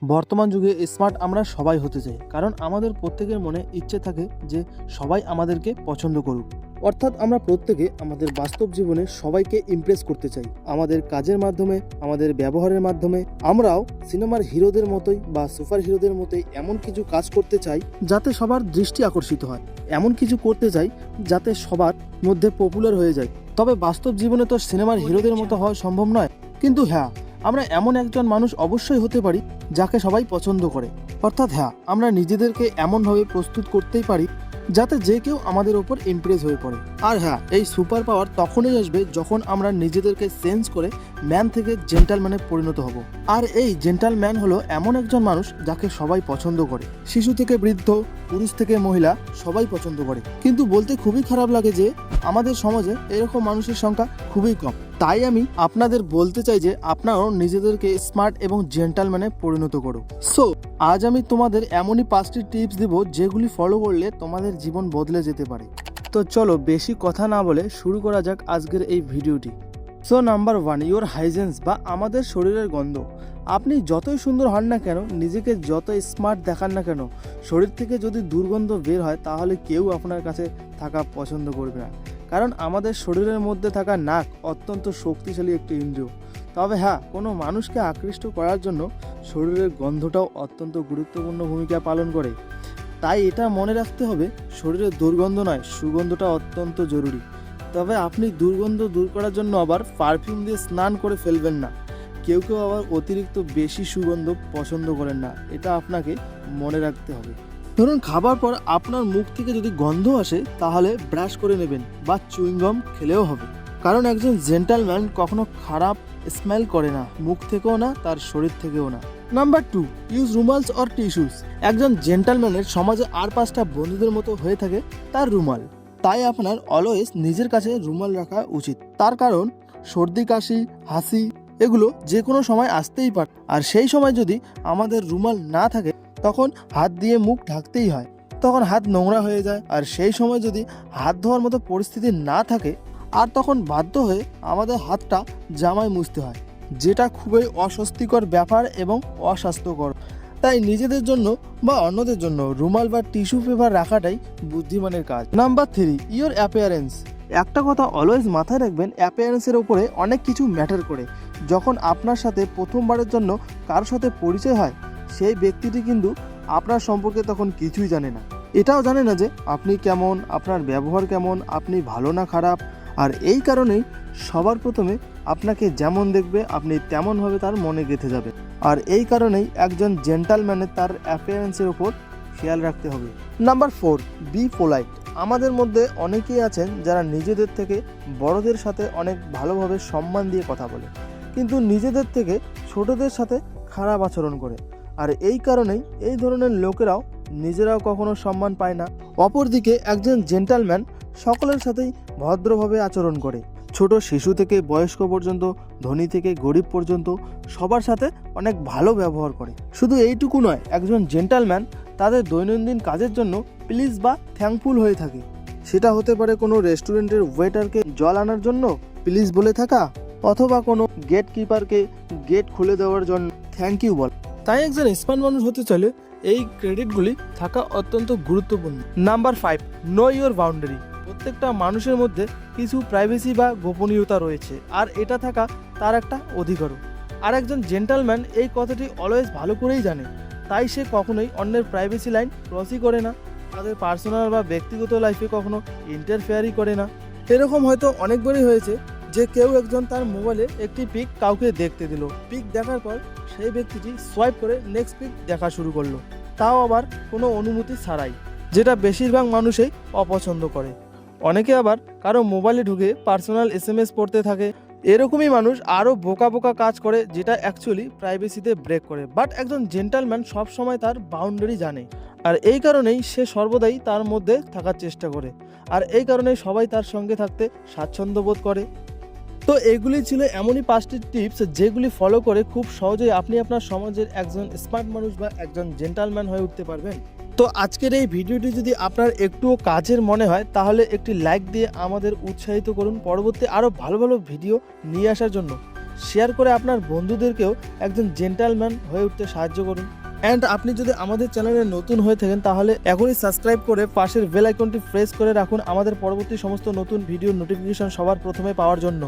বর্তমান যুগে স্মার্ট আমরা সবাই হতে চাই, কারণ আমাদের প্রত্যেকের মনে ইচ্ছে থাকে যে সবাই আমাদেরকে পছন্দ করুক। অর্থাৎ আমরা প্রত্যেকে আমাদের বাস্তব জীবনে সবাইকে ইমপ্রেস করতে চাই। আমাদের কাজের মাধ্যমে, আমাদের ব্যবহারের মাধ্যমে আমরাও সিনেমার হিরোদের মতোই বা সুপার হিরোদের মতোই এমন কিছু কাজ করতে চাই যাতে সবার দৃষ্টি আকর্ষিত হয়, এমন কিছু করতে চাই যাতে সবার মধ্যে পপুলার হয়ে যায়। তবে বাস্তব জীবনে তো সিনেমার হিরোদের মতো হওয়া সম্ভব নয়, কিন্তু হ্যাঁ, আমরা এমন একজন মানুষ অবশ্যই হতে পারি যাকে সবাই পছন্দ করে। অর্থাৎ হ্যাঁ, আমরা নিজেদেরকে এমনভাবে প্রস্তুত করতেই পারি যাতে যে কেউ আমাদের ওপর ইমপ্রেস হয়ে পড়ে। আর হ্যাঁ, এই সুপার পাওয়ার তখনই আসবে যখন আমরা নিজেদেরকে চেঞ্জ করে ম্যান থেকে জেন্টালম্যানে পরিণত হব। আর এই জেন্টালম্যান হলো এমন একজন মানুষ যাকে সবাই পছন্দ করে। শিশু থেকে বৃদ্ধ, পুরুষ থেকে মহিলা সবাই পছন্দ করে। কিন্তু বলতে খুবই খারাপ লাগে যে আমাদের সমাজে এরকম মানুষের সংখ্যা খুবই কম। তাই আমি আপনাদের বলতে চাই যে আপনারাও নিজেদেরকে স্মার্ট এবং জেন্টালম্যানে পরিণত করো। সো আজ আমি তোমাদের এমনই 5টি টিপস দেব যেগুলি ফলো করলে তোমাদের জীবন বদলে যেতে পারে। তো চলো বেশি কথা না বলে শুরু করা যাক আজকের এই ভিডিওটি। সো নাম্বার 1, ইওর হাইজেন্স বা আমাদের শরীরের গন্ধ। আপনি যতই সুন্দর হন না কেন, নিজেকে যত স্মার্ট দেখান না কেন, শরীর থেকে যদি দুর্গন্ধ বের হয় তাহলে কেউ আপনার কাছে থাকা পছন্দ করবে না। কারণ আমাদের শরীরের মধ্যে থাকা নাক অত্যন্ত শক্তিশালী একটি ইন্দ্রিয়। তবে হ্যাঁ, কোনো মানুষকে আকৃষ্ট করার জন্য শরীরের গন্ধটাও অত্যন্ত গুরুত্বপূর্ণ ভূমিকা পালন করে। তাই এটা মনে রাখতে হবে, শরীরের দুর্গন্ধ নয়, সুগন্ধটা অত্যন্ত জরুরি। তবে আপনি দুর্গন্ধ দূর করার জন্য আবার পারফিউম দিয়ে স্নান করে ফেলবেন না। কেউ কেউ আবার অতিরিক্ত বেশি সুগন্ধ পছন্দ করেন না, এটা আপনাকে মনে রাখতে হবে। ধরুন, খাবার পর আপনার মুখ থেকে যদি গন্ধ আসে তাহলে ব্রাশ করে নেবেন বা চুইংগম খেলেও হবে। কারণ একজন জেন্টালম্যান কখনো খারাপ স্মেল করে না, মুখ থেকেও না, তার শরীর থেকেও না। Number 2, use rumals or tissues. একজন জেন্টালম্যানের সমাজে আর 5টা বন্ধুদের মতো হয়ে থাকে তার রুমাল। তাই আপনার অলওয়েজ নিজের কাছে রুমাল রাখা উচিত। তার কারণ সর্দি, কাশি, হাসি এগুলো যে কোনো সময় আসতেই পারে। আর সেই সময় যদি আমাদের রুমাল না থাকে তখন হাত দিয়ে মুখ ঢাকতেই হয়, তখন হাত নোংরা হয়ে যায়। আর সেই সময় যদি হাত ধোয়ার মতো পরিস্থিতি না থাকে আর তখন বাধ্য হয়ে আমাদের হাতটা জামায় মুছতে হয়, যেটা খুবই অস্বস্তিকর ব্যাপার এবং অস্বাস্থ্যকর। তাই নিজেদের জন্য বা অন্যদের জন্য রুমাল বা টিস্যু পেপার রাখাটাই বুদ্ধিমানের কাজ। Number 3, your appearance. একটা কথা অলওয়েজ মাথায় রাখবেন, অ্যাপিয়ারেন্সের উপরে অনেক কিছু ম্যাটার করে। যখন আপনার সাথে প্রথমবারের জন্য কারোর সাথে পরিচয় হয়, সেই ব্যক্তিটি কিন্তু আপনার সম্পর্কে তখন কিছুই জানে না। এটাও জানে না যে আপনি কেমন, আপনার ব্যবহার কেমন, আপনি ভালো না খারাপ। আর এই কারণেই সবার প্রথমে আপনাকে যেমন দেখবে আপনি তেমনভাবে তার মনে গেঁথে যাবে। আর এই কারণেই একজন জেন্টালম্যানের তার অ্যাপিয়ারেন্সের ওপর খেয়াল রাখতে হবে। Number 4, B polite. আমাদের মধ্যে অনেকেই আছেন যারা নিজেদের থেকে বড়দের সাথে অনেক ভালোভাবে সম্মান দিয়ে কথা বলে, কিন্তু নিজেদের থেকে ছোটদের সাথে খারাপ আচরণ করে। আর এই কারণেই এই ধরনের লোকেরাও নিজেরাও কখনো সম্মান পায় না। অপরদিকে একজন জেন্টালম্যান সকলের সাথেই ভদ্রভাবে আচরণ করে। ছোট শিশু থেকে বয়স্ক পর্যন্ত, ধনী থেকে গরিব পর্যন্ত সবার সাথে অনেক ভালো ব্যবহার করে। শুধু এইটুকু নয়, একজন জেন্টালম্যান তাদের দৈনন্দিন কাজের জন্য প্লিজ বা থ্যাঙ্কফুল হয়ে থাকে। সেটা হতে পারে কোনো রেস্টুরেন্টের ওয়েটারকে জল আনার জন্য প্লিজ বলে থাকা, অথবা কোনো গেট কিপারকে গেট খুলে দেওয়ার জন্য থ্যাংক ইউ বল। তাই একজন স্মার্ট মানুষ হতে চাইলে এই ক্রেডিটগুলি থাকা অত্যন্ত গুরুত্বপূর্ণ। Number 5, know your boundary. প্রত্যেকটা মানুষের মধ্যে কিছু প্রাইভেসি বা গোপনীয়তা রয়েছে, আর এটা থাকা তার একটা অধিকারও। আর একজন জেন্টালম্যান এই কথাটি অলওয়েজ ভালো করেই জানে। তাই সে কখনোই অন্যের প্রাইভেসি লাইন ক্রসই করে না, তাদের পার্সোনাল বা ব্যক্তিগত লাইফে কখনো ইন্টারফেয়ারই করে না। এরকম হয়তো অনেকবারই হয়েছে যে কেউ একজন তার মোবাইলে একটি পিক কাউকে দেখতে দিল, পিক দেখার পর সেই ব্যক্তিটি সোয়াইপ করে নেক্সট পিক দেখা শুরু করলো, তাও আবার কোনো অনুমতি ছাড়াই, যেটা বেশিরভাগ মানুষই অপছন্দ করে। অনেকে আবার কারো মোবাইলে ঢুকে পার্সোনাল SMS পড়তে থাকে। এরকমই মানুষ আরও বোকা বোকা কাজ করে, যেটা অ্যাকচুয়ালি প্রাইভেসিতে ব্রেক করে। বাট একজন জেন্টালম্যান সবসময় তার বাউন্ডারি জানে, আর এই কারণেই সে সর্বদাই তার মধ্যে থাকার চেষ্টা করে। আর এই কারণেই সবাই তার সঙ্গে থাকতে স্বাচ্ছন্দ্য বোধ করে। তো এগুলি ছিল এমনই 5টি টিপস যেগুলি ফলো করে খুব সহজেই আপনি আপনার সমাজের একজন স্মার্ট মানুষ বা একজন জেন্টালম্যান হয়ে উঠতে পারবেন। তো আজকের এই ভিডিওটি যদি আপনার একটুও কাজের মনে হয় তাহলে একটি লাইক দিয়ে আমাদের উৎসাহিত করুন পরবর্তী আরও ভালো ভালো ভিডিও নিয়ে আসার জন্য। শেয়ার করে আপনার বন্ধুদেরকেও একজন জেন্টালম্যান হয়ে উঠতে সাহায্য করুন। অ্যান্ড আপনি যদি আমাদের চ্যানেলে নতুন হয়ে থাকেন তাহলে এখনই সাবস্ক্রাইব করে পাশের বেল আইকনটি প্রেস করে রাখুন আমাদের পরবর্তী সমস্ত নতুন ভিডিওর নোটিফিকেশন সবার প্রথমে পাওয়ার জন্য।